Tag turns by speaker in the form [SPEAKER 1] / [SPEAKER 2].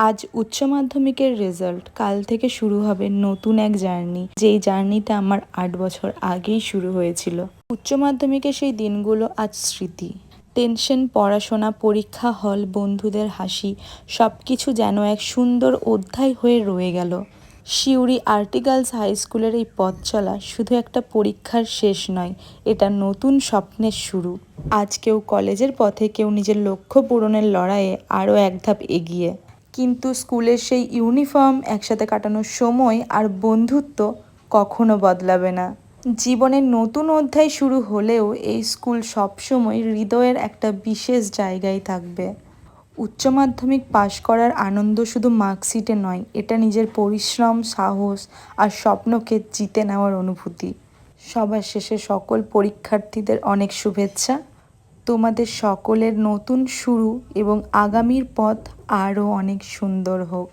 [SPEAKER 1] আজ উচ্চ মাধ্যমিকের রেজাল্ট, কাল থেকে শুরু হবে নতুন এক জার্নি, যেই জার্নিটা আমার 8 বছর আগেই শুরু হয়েছিল। উচ্চ মাধ্যমিকের সেই দিনগুলো আজ স্মৃতি। টেনশন, পড়াশোনা, পরীক্ষা হল, বন্ধুদের হাসি, সব কিছু যেন এক সুন্দর অধ্যায় হয়ে রয়ে গেল। সিউড়ি আরটি গার্লস হাই স্কুলের এই পথ চলা শুধু একটা পরীক্ষার শেষ নয়, এটা নতুন স্বপ্নের শুরু। আজ কেউ কলেজের পথে, কেউ নিজের লক্ষ্য পূরণের লড়াইয়ে আরও এক ধাপ এগিয়ে। কিন্তু স্কুলের সেই ইউনিফর্ম, একসাথে কাটানোর সময় আর বন্ধুত্ব কখনো বদলাবে না। জীবনের নতুন অধ্যায় শুরু হলেও এই স্কুল সবসময় হৃদয়ের একটা বিশেষ জায়গায় থাকবে। উচ্চ মাধ্যমিক পাশ করার আনন্দ শুধু মার্কশিটে নয়, এটা নিজের পরিশ্রম, সাহস আর স্বপ্নকে জিতে নেওয়ার অনুভূতি। সবার শেষে সকল পরীক্ষার্থীদের অনেক শুভেচ্ছা। তোমাদের সকলের নতুন শুরু এবং আগামীর পথ আরও অনেক সুন্দর হোক।